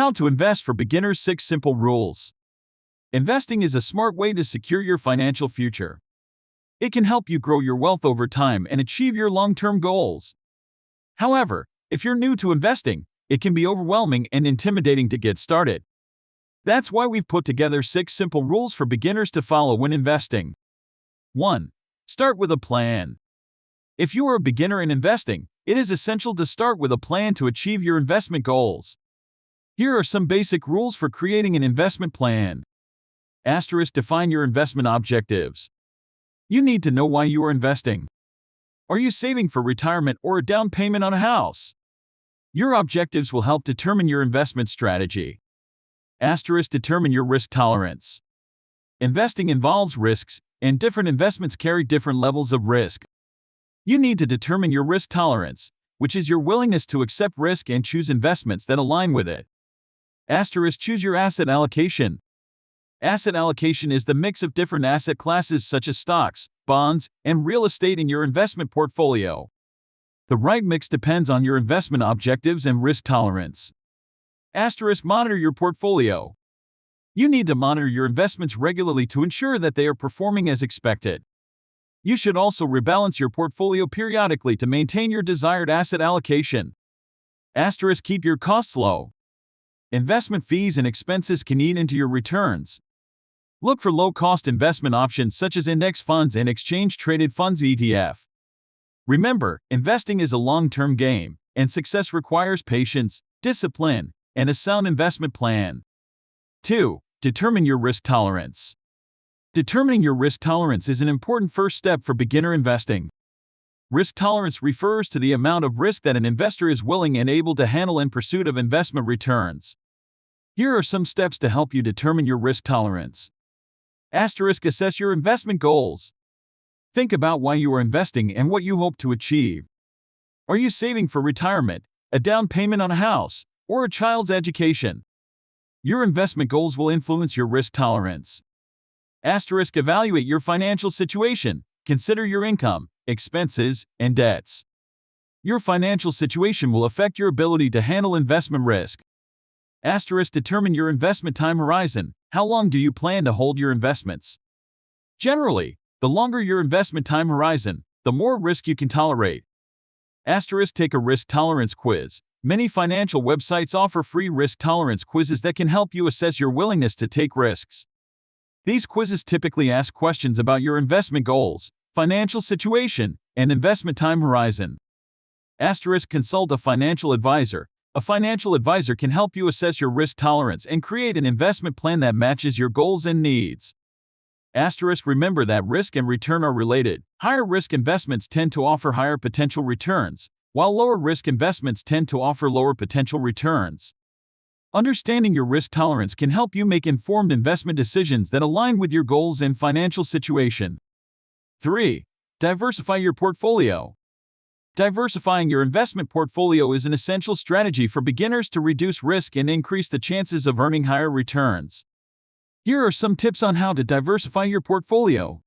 How to invest for beginners: 6 simple rules. Investing is a smart way to secure your financial future. It can help you grow your wealth over time and achieve your long-term goals. However, if you're new to investing, it can be overwhelming and intimidating to get started. That's why we've put together 6 simple rules for beginners to follow when investing. 1. Start with a plan. If you are a beginner in investing, it is essential to start with a plan to achieve your investment goals. Here are some basic rules for creating an investment plan. Define your investment objectives. You need to know why you are investing. Are you saving for retirement or a down payment on a house? Your objectives will help determine your investment strategy. Determine your risk tolerance. Investing involves risks, and different investments carry different levels of risk. You need to determine your risk tolerance, which is your willingness to accept risk and choose investments that align with it. Choose your asset allocation. Asset allocation is the mix of different asset classes such as stocks, bonds, and real estate in your investment portfolio. The right mix depends on your investment objectives and risk tolerance. Monitor your portfolio. You need to monitor your investments regularly to ensure that they are performing as expected. You should also rebalance your portfolio periodically to maintain your desired asset allocation. Keep your costs low. Investment fees and expenses can eat into your returns. Look for low-cost investment options such as index funds and exchange-traded funds (ETF). Remember, investing is a long-term game, and success requires patience, discipline, and a sound investment plan. 2. Determine your risk tolerance. Determining your risk tolerance is an important first step for beginner investing. Risk tolerance refers to the amount of risk that an investor is willing and able to handle in pursuit of investment returns. Here are some steps to help you determine your risk tolerance. Assess your investment goals. Think about why you are investing and what you hope to achieve. Are you saving for retirement, a down payment on a house, or a child's education? Your investment goals will influence your risk tolerance. Evaluate your financial situation. Consider your income, expenses, and debts. Your financial situation will affect your ability to handle investment risk. Determine your investment time horizon. How long do you plan to hold your investments? Generally, the longer your investment time horizon, the more risk you can tolerate. Take a risk tolerance quiz. Many financial websites offer free risk tolerance quizzes that can help you assess your willingness to take risks. These quizzes typically ask questions about your investment goals, financial situation, and investment time horizon. Consult a financial advisor. A financial advisor can help you assess your risk tolerance and create an investment plan that matches your goals and needs. Remember that risk and return are related. Higher risk investments tend to offer higher potential returns, while lower risk investments tend to offer lower potential returns. Understanding your risk tolerance can help you make informed investment decisions that align with your goals and financial situation. 3. Diversify your portfolio. Diversifying your investment portfolio is an essential strategy for beginners to reduce risk and increase the chances of earning higher returns. Here are some tips on how to diversify your portfolio.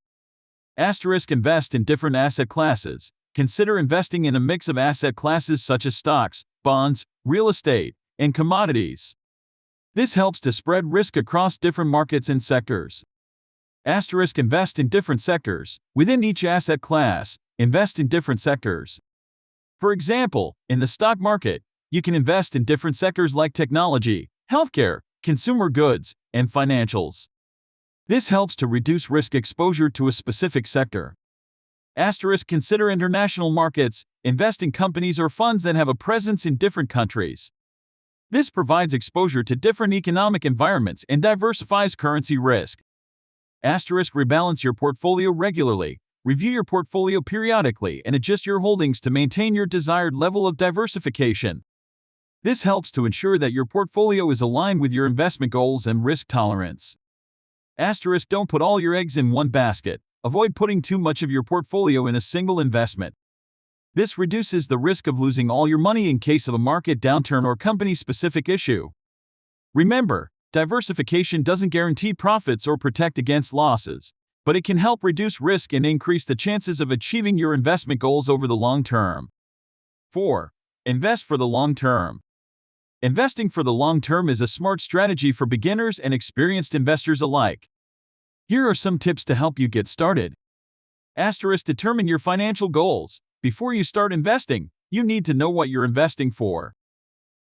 Invest in different asset classes. Consider investing in a mix of asset classes such as stocks, bonds, real estate, and commodities. This helps to spread risk across different markets and sectors. Invest in different sectors. Within each asset class, invest in different sectors. For example, in the stock market, you can invest in different sectors like technology, healthcare, consumer goods, and financials. This helps to reduce risk exposure to a specific sector. Consider international markets. Invest in companies or funds that have a presence in different countries. This provides exposure to different economic environments and diversifies currency risk. Rebalance your portfolio regularly. Review your portfolio periodically and adjust your holdings to maintain your desired level of diversification. This helps to ensure that your portfolio is aligned with your investment goals and risk tolerance. Don't put all your eggs in one basket. Avoid putting too much of your portfolio in a single investment. This reduces the risk of losing all your money in case of a market downturn or company-specific issue. Remember, diversification doesn't guarantee profits or protect against losses, but it can help reduce risk and increase the chances of achieving your investment goals over the long term. 4. Invest for the long term. Investing for the long term is a smart strategy for beginners and experienced investors alike. Here are some tips to help you get started. Determine your financial goals. Before you start investing, you need to know what you're investing for.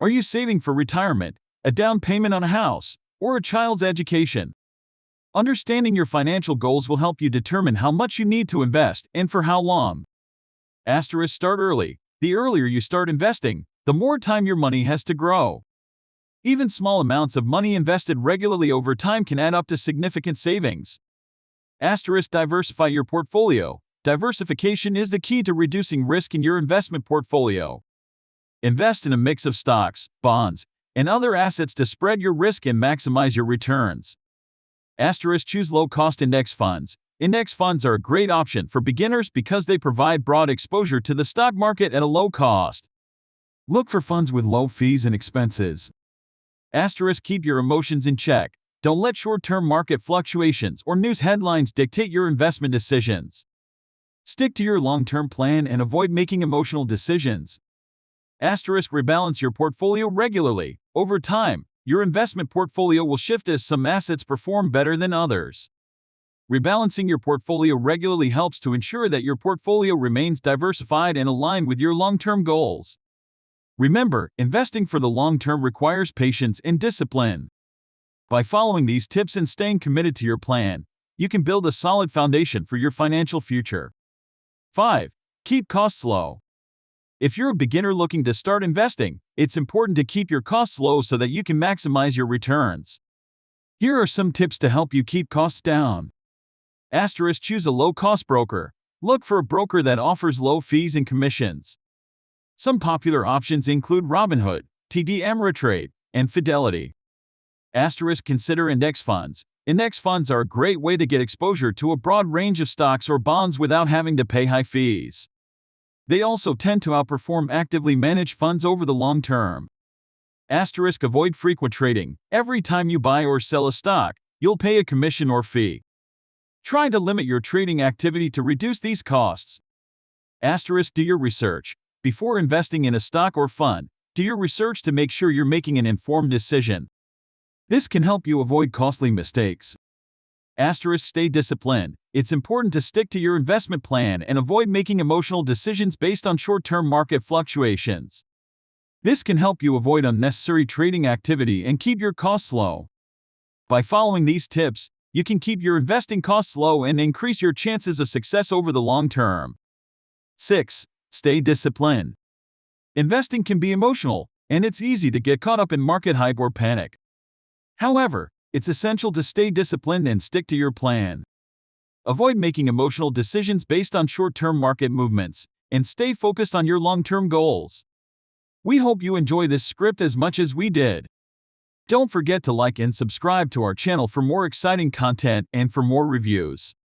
Are you saving for retirement, a down payment on a house, or a child's education? Understanding your financial goals will help you determine how much you need to invest and for how long. Start early. The earlier you start investing, the more time your money has to grow. Even small amounts of money invested regularly over time can add up to significant savings. Diversify your portfolio. Diversification is the key to reducing risk in your investment portfolio. Invest in a mix of stocks, bonds, and other assets to spread your risk and maximize your returns. Choose low-cost index funds. Index funds are a great option for beginners because they provide broad exposure to the stock market at a low cost. Look for funds with low fees and expenses. Keep your emotions in check. Don't let short-term market fluctuations or news headlines dictate your investment decisions. Stick to your long-term plan and avoid making emotional decisions. Rebalance your portfolio regularly. Over time, your investment portfolio will shift as some assets perform better than others. Rebalancing your portfolio regularly helps to ensure that your portfolio remains diversified and aligned with your long-term goals. Remember, investing for the long term requires patience and discipline. By following these tips and staying committed to your plan, you can build a solid foundation for your financial future. 5. Keep costs low. If you're a beginner looking to start investing, it's important to keep your costs low so that you can maximize your returns. Here are some tips to help you keep costs down. Choose a low-cost broker. Look for a broker that offers low fees and commissions. Some popular options include Robinhood, TD Ameritrade, and Fidelity. Consider index funds. Index funds are a great way to get exposure to a broad range of stocks or bonds without having to pay high fees. They also tend to outperform actively managed funds over the long term. Avoid frequent trading. Every time you buy or sell a stock, you'll pay a commission or fee. Try to limit your trading activity to reduce these costs. Do your research. Before investing in a stock or fund, do your research to make sure you're making an informed decision. This can help you avoid costly mistakes. Stay disciplined. It's important to stick to your investment plan and avoid making emotional decisions based on short-term market fluctuations. This can help you avoid unnecessary trading activity and keep your costs low. By following these tips, you can keep your investing costs low and increase your chances of success over the long term. 6. Stay disciplined. Investing can be emotional, and it's easy to get caught up in market hype or panic. However, it's essential to stay disciplined and stick to your plan. Avoid making emotional decisions based on short-term market movements, and stay focused on your long-term goals. We hope you enjoy this script as much as we did. Don't forget to like and subscribe to our channel for more exciting content and for more reviews.